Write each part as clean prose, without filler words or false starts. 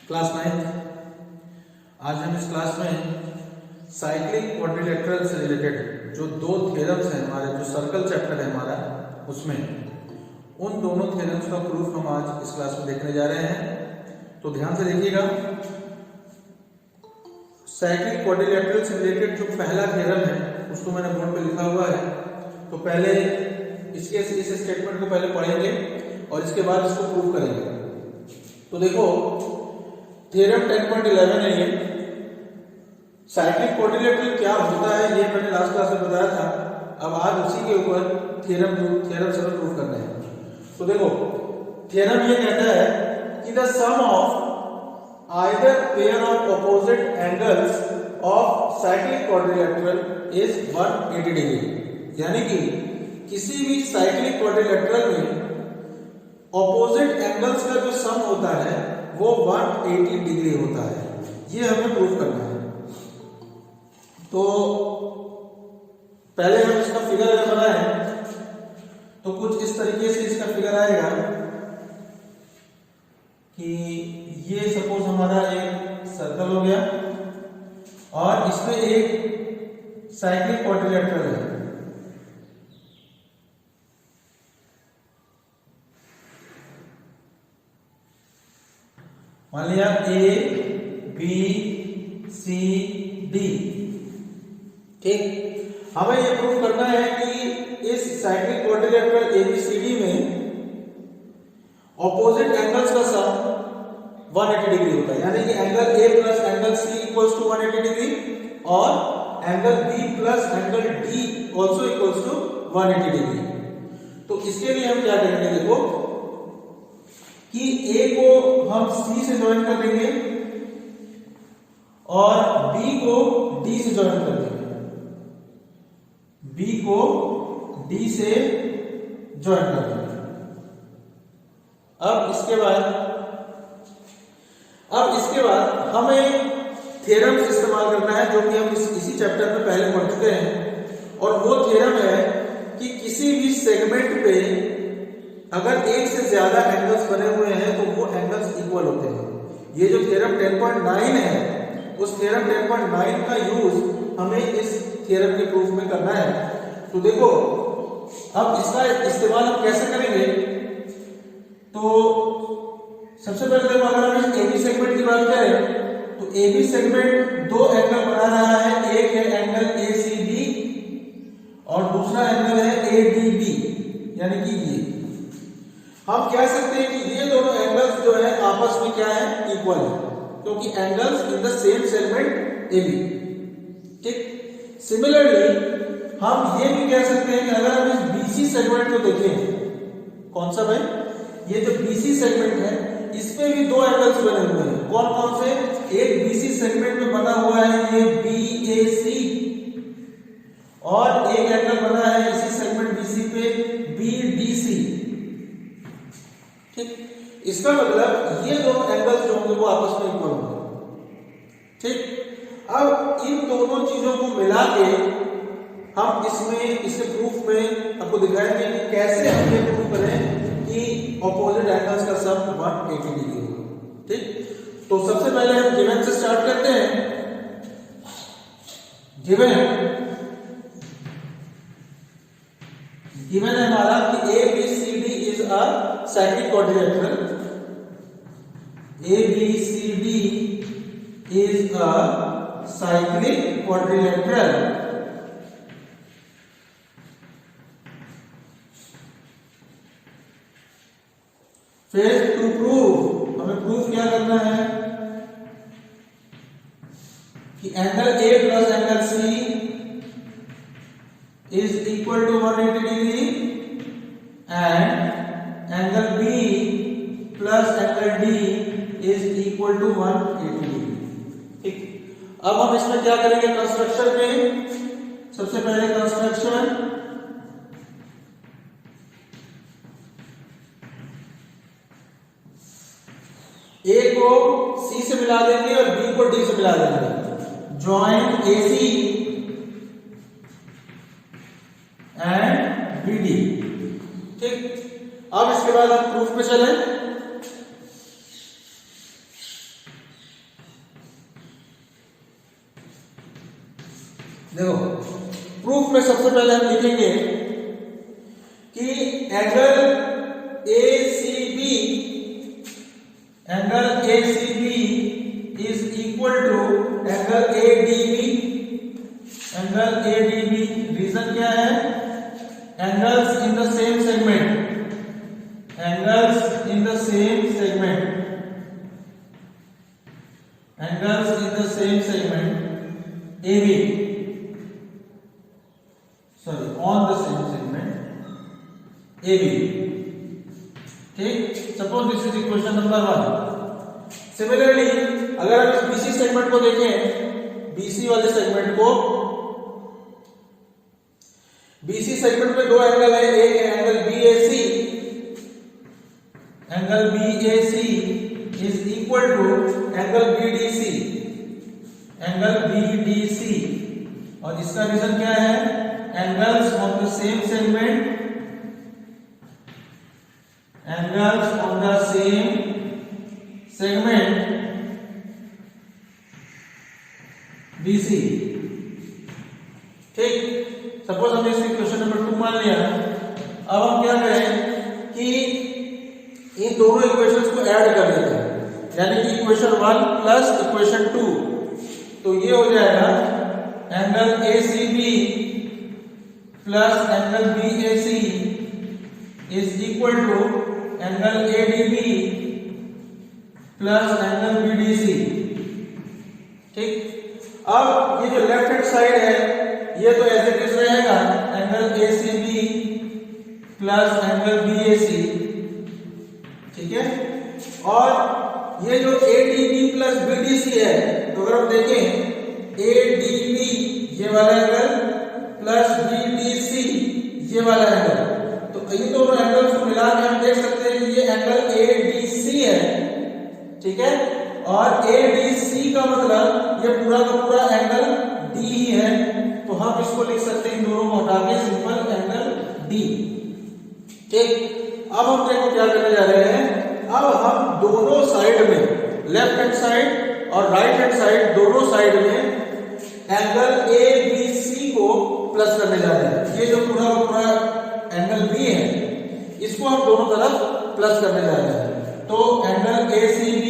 Class 9। आज हम इस क्लास में साइक्लिक क्वाड्रिलेटरल से रिलेटेड जो दो थ्योरम्स हैं हमारे, जो सर्कल चैप्टर है हमारा, उसमें उन दोनों थ्योरम्स का प्रूफ हम आज इस क्लास में देखने जा रहे हैं। तो ध्यान से देखिएगा। साइक्लिक क्वाड्रिलेटरल से रिलेटेड जो पहला थ्योरम है उसको मैंने बोर्ड पे लिखा हुआ है। तो पहले इस स्टेटमेंट को पहले पढ़ेंगे और इसके बाद इसको प्रूव करेंगे। तो देखो, थ्योरम 10.11 है ये। साइक्लिक क्वाड्रिलेटरल क्या होता है ये मैंने लास्ट क्लास में बताया था। अब आज उसी के ऊपर थ्योरम से प्रूव करना है। तो देखो, थ्योरम ये कहता है कि the sum of either pair of opposite angles of cyclic quadrilateral is 180 degree. यानी कि किसी भी साइक्लिक क्वाड्रिलेटरल में ऑपोजिट एंगल्स का जो सम होता है वो 180 डिग्री होता है। ये हमें प्रूव करना है। तो पहले हम इसका फिगर अगर बनाएं तो कुछ इस तरीके से इसका फिगर आएगा कि ये सपोज हमारा एक सर्कल हो गया और इसमें एक साइक्लिक क्वाड्रिलेटरल है। मान लिया ए बी सी डी। ठीक, हमें यह प्रूव करना है कि इस साइक्लिक क्वाड्रिलेटरल एबीसीडी में ऑपोजिट एंगल्स का सम 180 डिग्री होता है। यानी कि angle A plus angle C equals to 180 degree और angle B plus angle D also equals to 180 degree. तो इसके लिए हम क्या करेंगे, देखो कि ए को हम सी से ज्वाइन कर देंगे और बी को डी से ज्वाइन कर देंगे। बी को डी से ज्वाइन कर देंगे। अब इसके बाद हमें थ्योरम्स इस्तेमाल करना है जो कि हम इसी चैप्टर में पहले पढ़ चुके हैं। और वो थ्योरम है कि किसी भी सेगमेंट पे अगर एक से ज्यादा एंगल्स बने हुए हैं तो वो एंगल्स इक्वल होते हैं। ये जो थ्योरम 10.9 है उस थ्योरम 10.9 का यूज हमें इस थ्योरम के प्रूफ में करना है। तो देखो, अब इसका इस्तेमाल हम कैसे करेंगे। तो सबसे पहले देखो, अगर हम इस एबी सेगमेंट की बात करें तो एबी सेगमेंट दो एंगल बना रहा है। एक है एंगल एसीबी और दूसरा एंगल है एडीबी। यानी कि ये हम कह सकते हैं कि ये दोनों एंगल्स जो है आपस में क्या है, इक्वल है, क्योंकि angles in the same segment AB. ठीक, सिमिलरली हम ये भी कह सकते हैं कि अगर हम इस बीसी सेगमेंट को देखें, कौन सा भाई, ये जो बीसी सेगमेंट है इसमें भी दो एंगल्स बने हुए हैं। कौन कौन से, एक बीसी सेगमेंट में बना हुआ है ये बीएसी और एक एंगल बना है इसी सेगमेंट बीसी पे बीडीसी। ठीक, इसका मतलब ये दोनों एंगल्स जो होंगे वो आपस में इक्वल होंगे। ठीक, अब इन दोनों चीजों को मिला के हम इसके प्रूफ में आपको दिखाएंगे कि कैसे हम ये प्रूफ करें कि ऑपोजिट एंगल्स का सम 180 डिग्री होगा। ठीक, तो सबसे पहले हम गिवन से स्टार्ट करते हैं। गिवन है हमारा कि ABCD is a cyclic quadrilateral. ABCD is a cyclic quadrilateral. फिर टू प्रूव, हमें प्रूफ क्या करना है कि angle A plus angle C is equal to 180 degree and angle B plus angle D is equal to 180 degree। ठीक, अब हम इसमें क्या करेंगे, कंस्ट्रक्शन में सबसे पहले कंस्ट्रक्शन, A को C से मिला देंगे और B को D से मिला देंगे। Join AC and BD। ठीक, अब इसके बाद हम प्रूफ पे चलें। देखो प्रूफ में सबसे पहले हम लिखेंगे कि angle ACB is equal to angle ADB। Angle ADB reason क्या है? Angles in the same segment, angles in the same segment, angles in the same segment AB, sorry, on the same segment AB। ठीक, suppose this is equation number 1। Similarly अगर हम इस BC segment को देखें, BC वाले segment को, BC segment में दो एंगल है, एक है angle BAC, angle BAC is equal to angle BDC, angle BDC। और इसका रीजन क्या है? Angles on the same segment, angles on the same segment BC। ठीक, सपोज हमने इसे क्वेश्चन नंबर 2 मान लिया। अब हम क्या करें कि इन दोनों इक्वेशंस को ऐड कर लेते हैं, यानी कि इक्वेशन 1 प्लस इक्वेशन 2। तो ये हो जाएगा angle ACB plus angle BAC is equal to angle ADB plus angle BDC। ठीक, अब ये जो लेफ्ट हैंड साइड है ये तो एज इट इज रहेगा, angle ACB plus angle BAC। ठीक है, और ये जो ADB प्लस BDC है, तो अगर हम देखें ADB ये वाला एंगल प्लस BDC ये वाला एंगल, तो ये दोनों एंगल्स को मिला के हम देख सकते हैं कि ये एंगल ADC है। ठीक है, और ADC का मतलब ये पूरा का पूरा एंगल D ही है, तो हम इसको लिख सकते हैं इन दोनों को हटा के सिंपल एंगल D। ठीक, अब हम देखो क्या करने जा रहे हैं। अब हम दोनों साइड में, लेफ्ट हैंड साइड और राइट हैंड साइड, दोनों साइड में एंगल ABC को प्लस करने जा रहे हैं। ये जो पूरा का पूरा एंगल B है इसको हम दोनों तरफ प्लस करने जा रहे हैं। तो angle ACB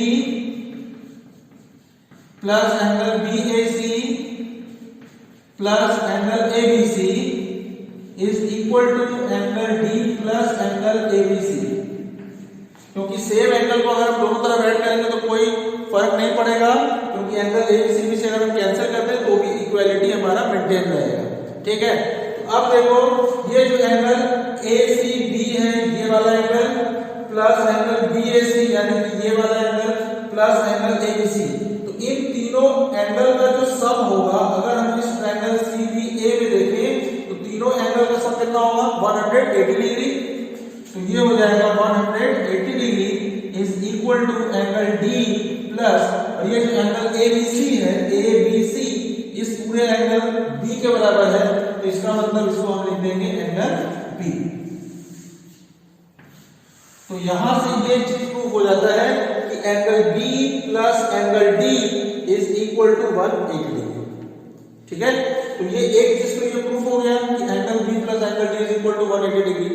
plus angle BAC plus angle ABC is equal to angle D plus angle ABC। क्योंकि सेम एंगल को अगर हम दोनों तरफ ऐड करेंगे तो कोई फर्क नहीं पड़ेगा, क्योंकि एंगल ABCB से अगर हम कैंसिल करते हैं तो भी इक्वालिटी हमारा मेंटेन रहेगा। ठीक है, तो अब देखो ये जो एंगल ACB है ये वाला एंगल प्लस एंगल BAC यानी कि ये वाला एंगल प्लस एंगल ABC, तो इन तीनों एंगल का जो सम होगा, अगर हम इस ट्रायंगल CBA में देखें तो तीनों एंगल का सम कितना होगा? 180 डिग्री। तो ये हो जाएगा 180 degree is equal to angle D plus, और ये जो एंगल ABC है, ABC इस पूरे एंगल B के बराबर है, तो इसका मतलब इसको हम लिख देंगे एंगल B। तो यहां से ये चीज प्रूव हो जाता है कि angle B plus angle D is equal to 180 degree. ठीक है, तो ये एक चीज तो ये प्रूफ हो गया कि angle B plus angle D is equal to 180 degree.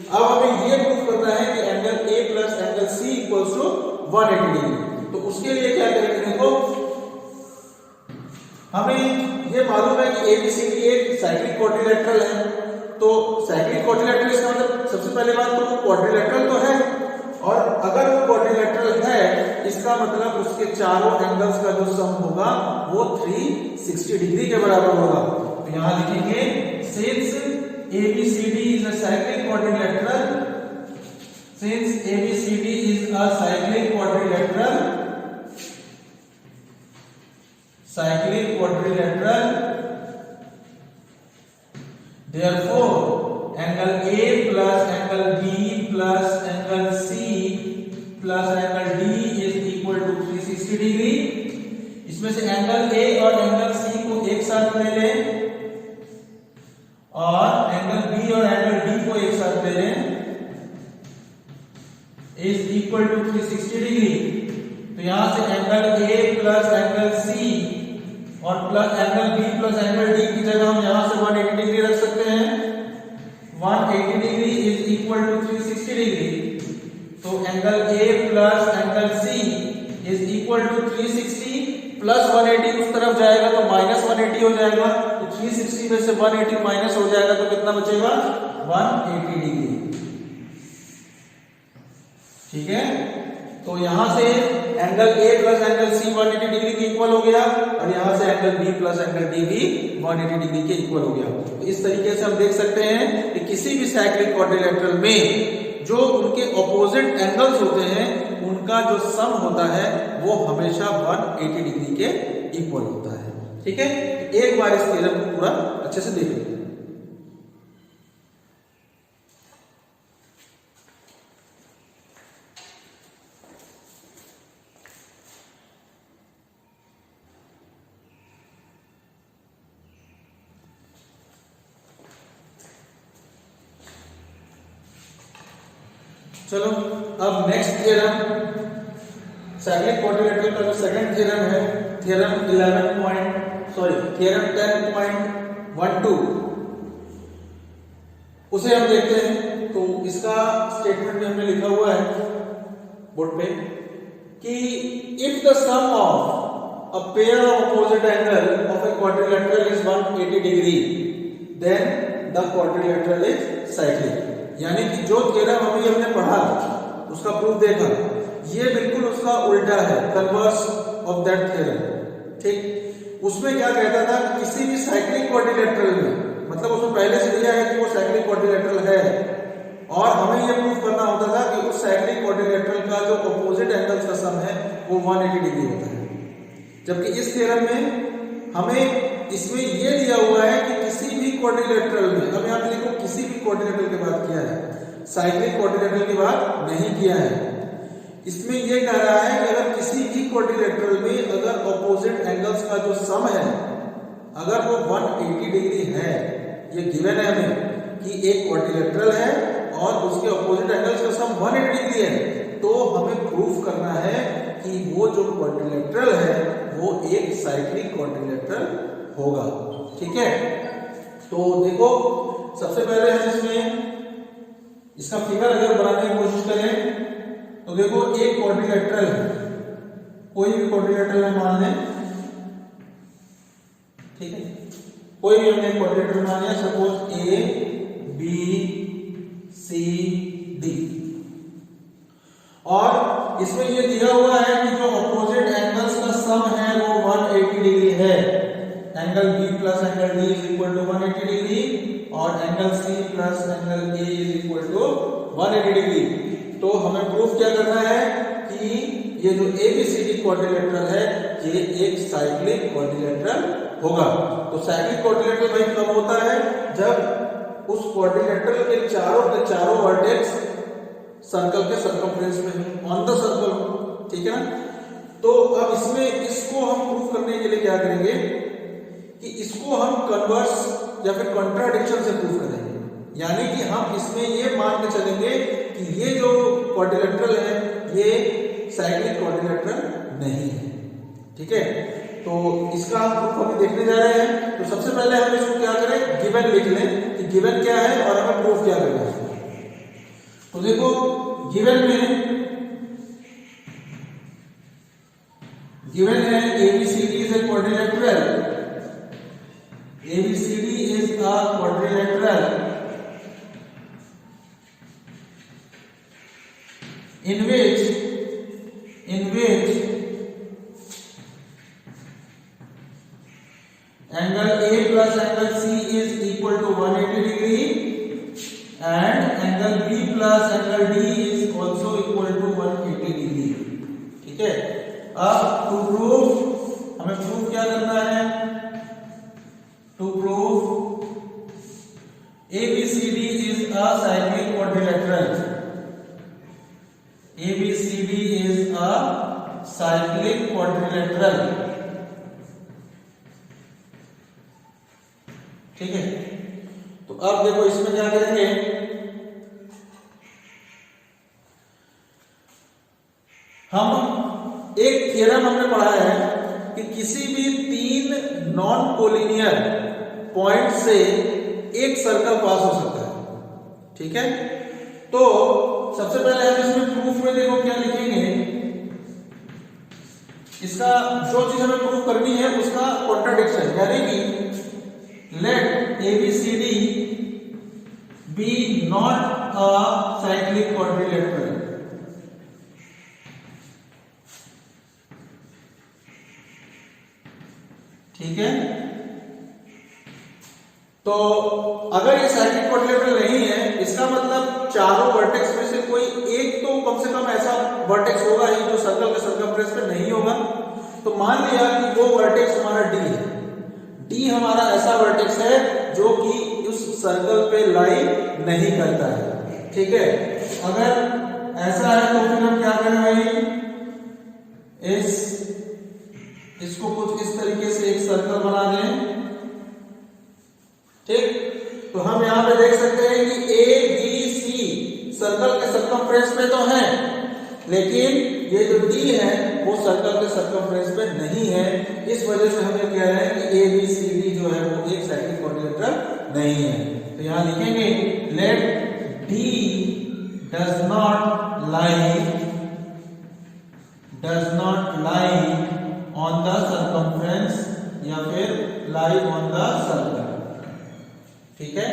अब हमें ये प्रूफ करना है कि angle A plus angle C equals to 180 degree. तो उसके लिए क्या करेंगे? देखो हमें ये मालूम है कि ABCD एक साइक्लिक क्वाड्रिलेटरल है। तो साइक्लिक क्वाड्रिलेटरल इसका मतलब सबसे पहले बात तो क्वाड्रिलेटरल तो है, और अगर वो क्वाड्रिलेटरल है इसका मतलब उसके चारों एंगल्स का जो सम होगा वो 360 डिग्री के बराबर होगा। तो यहां लिखेंगे since ABCD is a cyclic quadrilateral, since ABCD is a cyclic quadrilateral, therefore angle A plus angle B plus angle C plus angle D is equal to 360 degree. इसमें से एंगल A और angle C को एक साथ ले लें और angle B और एंगल D को एक साथ ले लें, इज इक्वल टू 360 डिग्री। तो यहां से angle A plus angle C और plus angle B plus angle D की जगह हम यहां से 180 डिग्री रख सकते हैं। 180 degree is equal to 360 degree. तो angle A plus angle C is equal to 360 plus 180 उस तरफ जाएगा तो माइनस 180 हो जाएगा। तो 360 में से 180 माइनस हो जाएगा तो कितना बचेगा? 180 डिग्री। ठीक है, तो यहां से angle A plus angle C 180 degree के इक्वल हो गया और यहां से angle B plus angle D भी 180 डिग्री के इक्वल हो गया। तो इस तरीके से हम देख सकते हैं कि किसी भी साइक्लिक क्वाड्रिलेटरल में जो उनके ऑपोजिट एंगल्स होते हैं उनका जो सम होता है वो हमेशा 180 डिग्री के इक्वल होता है। ठीक है, एक बार इस थ्योरम को पूरा अच्छे से देख लेते हैं। चलो अब नेक्स्ट थ्योरम, साइक्लिक क्वाड्रिलेटरल का जो सेकंड थ्योरम है, थ्योरम 10.12 उसे हम देखते हैं। तो इसका स्टेटमेंट भी हमने लिखा हुआ है बोर्ड पे कि if the sum of a pair of opposite angle of a quadrilateral is 180 degree then the quadrilateral is cyclic. यानी कि जो थ्योरम अभी हमने पढ़ा उसका प्रूफ देखा, ये बिल्कुल उसका उल्टा है, कन्वर्स ऑफ दैट थ्योरम। ठीक, उसमें क्या कहता था कि किसी भी साइक्लिक क्वाड्रिलेटरल में, मतलब उसमें पहले से दिया है कि वो साइक्लिक क्वाड्रिलेटरल है और हमें ये प्रूफ करना होता था कि उस साइक्लिक क्वाड्रिलेटरल का जो अपोजिट एंगल्स का सम है वो 180 डिग्री होता है। जबकि इस थ्योरम में हमें इसमें ये दिया हुआ है कि किसी भी क्वाड्रिलेटरल में, अब यहां पे देखो किसी भी क्वाड्रिलेटरल की बात किया है, साइक्लिक क्वाड्रिलेटरल की बात नहीं किया है। इसमें ये कह रहा है कि अगर किसी भी क्वाड्रिलेटरल में अगर ऑपोजिट एंगल्स का जो सम है अगर वो 180 डिग्री है, ये गिवन है हमें कि एक क्वाड्रिलेटरल है और उसके ऑपोजिट एंगल्स का सम 180 डिग्री है, तो हमें प्रूफ करना है कि वो जो क्वाड्रिलेटरल है वो एक साइक्लिक क्वाड्रिलेटरल होगा। ठीक है, तो देखो सबसे पहले हम इसमें इसका फिगर अगर बनाने की कोशिश करें तो देखो एक क्वाड्रिलेटरल है, कोई भी क्वाड्रिलेटरल है मान लें। ठीक है, कोई भी हमने क्वाड्रिलेटरल मान लिया, suppose A B C D, और इसमें ये दिया हुआ है कि जो ऑपोजिट एंगल्स का सम है वो 180 डिग्री है। Angle B plus angle D is equal to 180 degree और angle C plus angle A is equal to 180 degree. तो हमें प्रूफ क्या करना है कि ये जो एबीसीडी क्वाड्रिलेटरल है ये एक साइक्लिक क्वाड्रिलेटरल होगा। तो साइक्लिक क्वाड्रिलेटरल भाई कब होता है? जब उस क्वाड्रिलेटरल के चारों वर्टेक्स सर्कल के सर्कमफ्रेंस में ऑन द सर्कल। ठीक है ना, तो अब इसमें इसको हम प्रूफ करने के लिए क्या करेंगे कि इसको हम कन्वर्स या फिर कॉन्ट्राडिक्शन से प्रूफ करेंगे। यानी कि हम इसमें ये मान के चलेंगे कि ये जो क्वाड्रिलेटरल है ये साइक्लिक क्वाड्रिलेटरल नहीं है। ठीक है, तो इसका हम प्रूफ अभी देखने जा रहे हैं। तो सबसे पहले हम इसको क्या करें, गिवन लिख लें कि गिवन क्या है और हमें प्रूफ क्या करना है। तो देखो गिवन है ABCD is a quadrilateral. ABCD is a quadrilateral in which angle A plus angle C is equal to 180 degree and angle B plus angle D is also equal to 180 degree. ठीक है, अब to proof हमें proof क्या करना है? To proof ABCD is a cyclic quadrilateral. ABCD is a cyclic quadrilateral. ठीक है, तो अब देखो इसमें क्या करेंगे, हम एक थ्योरम हमने पढ़ा है कि किसी भी 3 नॉन कोलिनियर पॉइंट से एक सर्कल पास हो सकता है। ठीक है, तो सबसे पहले हम इसमें प्रूफ में देखो क्या लिखेंगे। इसका जो चीज हमें प्रूफ करनी है उसका कॉन्ट्राडिक्शन, यानी कि let ABCD be not a cyclic quadrilateral. ठीक है, तो अगर ये साइक्लिक क्वाड्रिलेटरल नहीं है, इसका मतलब चारों वर्टेक्स में से कोई एक तो कम से कम ऐसा वर्टेक्स होगा ही जो सर्कल के सर्कमफ्रेंस पे नहीं होगा। तो मान लिया कि वो वर्टेक्स हमारा D है। D हमारा ऐसा वर्टेक्स है जो कि उस सर्कल पे लाई नहीं करता है। ठीक है, अगर ऐसा है तो फिर हम क्या करें भाई, इसको कुछ इस तरीके से एक सर्कल बना दें। ठीक, तो हम यहां पे देख सकते हैं कि ABC सर्कल के सर्कमफ्रेंस पे तो है, लेकिन ये जो D है वो सर्कल के सर्कमफ्रेंस पे नहीं है। इस वजह से हम ये कह रहे हैं कि ABCD जो है वो एक साइक्लिक क्वाड्रिलेटरल नहीं है। तो यहां लिखेंगे late D does not lie on the circumference या फिर lie on the circle। ठीक है,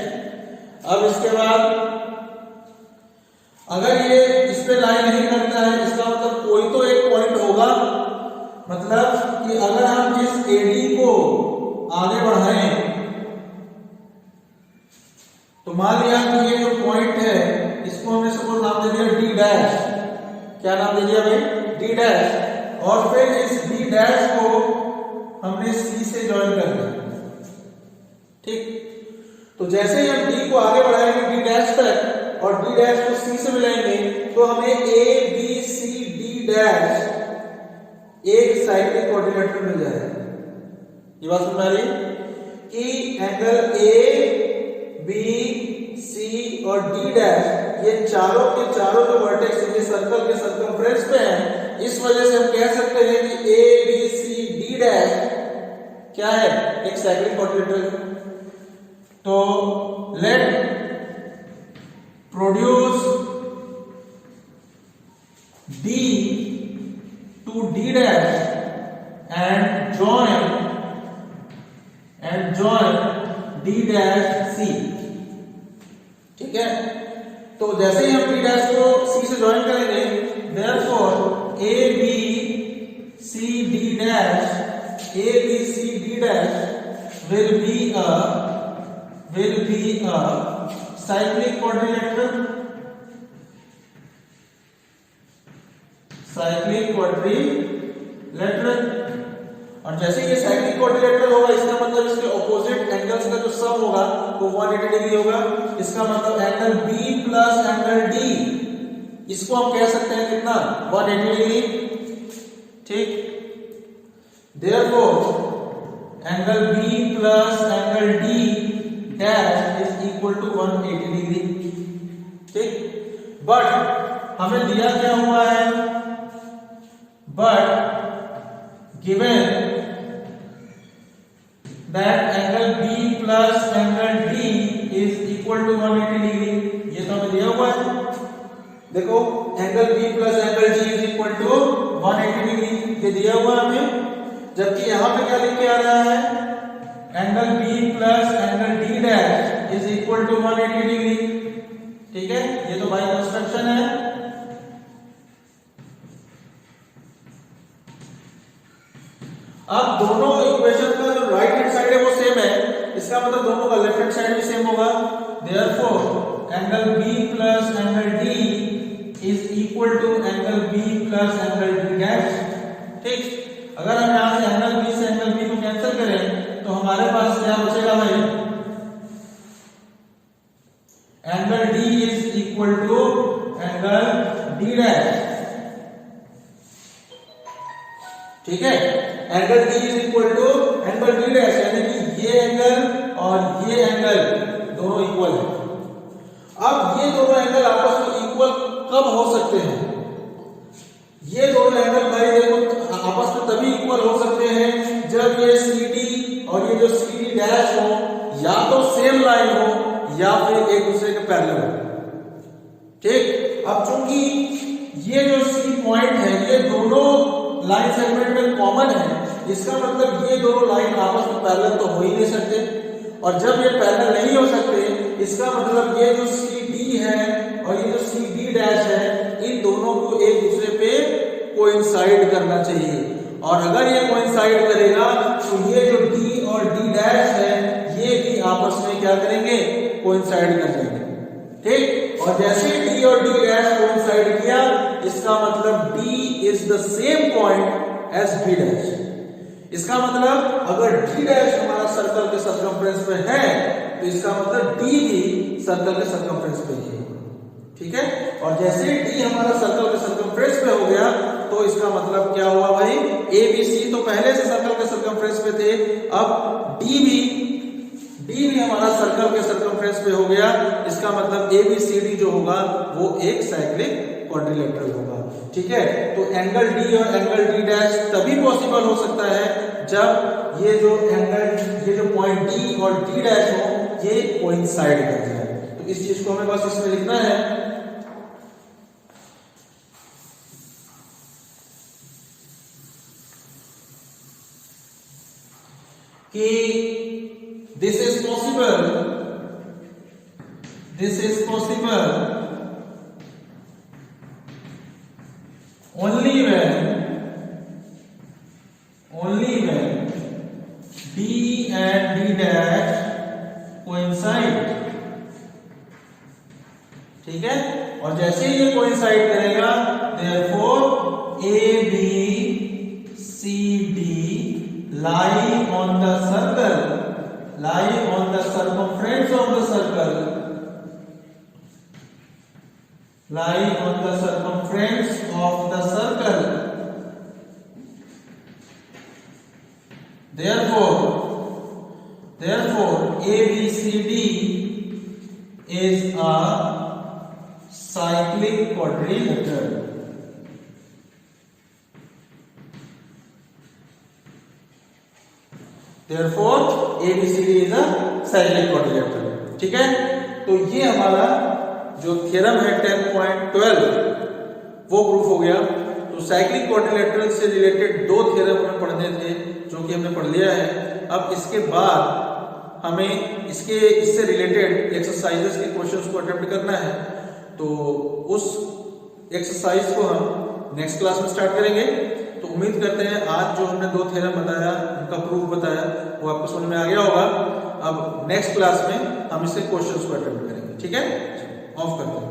अब इसके बाद अगर ये इस पे लाई नहीं करता है, इसका मतलब कोई तो एक पॉइंट होगा। मतलब कि अगर हम इस AD को आगे बढ़ाएं तो मान लिया कि ये जो पॉइंट है इसको हमने सपोज नाम दे दिया D डैश। क्या नाम दे दिया भाई? D dash. और फिर इस D डैश को हमने C से ज्वाइन कर दिया। ठीक, तो जैसे ही हम D को आगे बढ़ाएंगे D डैश तक और D डैश को C से मिलाएंगे तो हमें ABCD डैश एक साइक्लिक क्वाड्रिलेटरल मिल जाएगा। ये बात समझ आ रही कि एंगल ABC और D डैश ये चारों के चारों जो वर्टेक्स ये सर्कल के सर्कमफ्रेंस पे हैं, इस वजह से हम कह सकते हैं कि ABCD डैश क्या है, एक साइक्लिक क्वाड्रिलेटरल। तो let produce D to D dash and join D dash C। ठीक है, तो जैसे ही हम D dash को C से ज्वाइन करेंगे, therefore ABCD dash will be a cyclic quadrilateral। और जैसे ये साइक्लिक क्वाड्रिलेटरल होगा, इसका मतलब इसके ऑपोजिट एंगल्स का जो सम होगा वो 180 डिग्री होगा। इसका मतलब angle B plus angle D, इसको हम कह सकते हैं कितना, 180 डिग्री। ठीक, therefore angle B plus angle D dash is equal to 180 degree. ठीक, बट हमें दिया क्या हुआ है, but given that angle B plus angle D is equal to 180 degree. ये तो हमें दिया हुआ है। देखो angle B plus angle D is equal to 180 degree, ये दिया हुआ है हमें। जबकि यहां पे क्या लिख के आ रहा है, angle B plus angle D dash is equal to 180 degree. ठीक है, ये तो बाय कंस्ट्रक्शन है। अब दोनों इक्वेशन का जो राइट हैंड साइड है वो सेम है, इसका मतलब दोनों का लेफ्ट हैंड साइड भी सेम होगा। Therefore angle B plus angle D is equal to angle B plus angle D dash. ठीक, अगर हम यहां से एंगल B से एंगल B को कैंसिल करें तो हमारे पास क्या बचेगा भाई, angle D is equal to angle D dash. ठीक है, angle D is equal to angle D dash, यानी कि ये एंगल और ये एंगल दोनों इक्वल है। अब ये दोनों एंगल आपस में इक्वल कब हो सकते हैं? ये दोनों एंगल भाई देखो आपस में तभी इक्वल हो सकते हैं और ये जो सी डी डैश हो या तो सेम लाइन हो या फिर एक दूसरे के पैरेलल हो। ठीक, अब चूंकि ये जो सी पॉइंट है ये दोनों लाइन सेगमेंट में कॉमन है, इसका मतलब ये दोनों लाइन आपस में पैरेलल तो हो ही नहीं सकते, और जब ये पैरेलल नहीं हो सकते इसका मतलब ये जो सी डी है और ये जो सी डी डैश है इन दोनों को एक दूसरे पे कोइंसाइड करना चाहिए, और अगर ये कोइंसाइड करेगा तो ये जो डी और डी डैश है ये भी आपस में क्या करेंगे, कोइंसाइड कर जाएंगे। ठीक, और जैसे डी और डी डैश कोइंसाइड किया इसका मतलब D is the same point as D dash. इसका मतलब अगर डी डैश हमारा सर्कल के सर्कमफ्रेंस में है तो इसका मतलब डी भी सर्कल के सर्कमफ्रेंस पे ही है। ठीक है, और जैसे डी हमारा सर्कल के सर्कमफ्रेंस पे हो गया तो इसका मतलब क्या हुआ भाई, ए बी सी तो पहले से सर्कल के सर्कमफ्रेंस पे थे, अब डी भी हमारा सर्कल के सर्कमफ्रेंस पे हो गया, इसका मतलब ए बी सी डी जो होगा वो एक साइक्लिक क्वाड्रिलेटरल होगा। ठीक है, तो एंगल डी और एंगल डी डैश तभी पॉसिबल हो सकता है जब ये जो एंगल, ये जो पॉइंट डी और डी डैश हो ये कोइंसाइड कर जाए। तो इस चीज को हमें बस इसमें लिखना है कि this is possible only when D and D dash coincide। ठीक है, और जैसे ही ये कोइंसाइड करेगा therefore A B C D lie on the circumference of the circle, lie on the circumference of the circle, therefore ABCD is a cyclic quadrilateral। Therefore ABCD is a cyclic quadrilateral। ठीक है, तो ये हमारा जो theorem है 10.12 वो proof हो गया। तो साइक्लिक क्वाड्रिलेटरल से रिलेटेड दो थ्योरम हमें पढ़ने थे जो कि हमने पढ़ लिया है। अब इसके बाद हमें इससे रिलेटेड एक्सरसाइजेस के क्वेश्चंस को अटेम्प्ट करना है, तो उस एक्सरसाइज को हम नेक्स्ट क्लास में स्टार्ट करेंगे। तो उम्मीद करते हैं आज जो हमने दो थ्योरम बताया उनका प्रूफ बताया वो आपको समझ में आ गया होगा। अब नेक्स्ट क्लास में हम इसके क्वेश्चंस को अटेम्प्ट करेंगे। ठीक है, ऑफ करते हैं।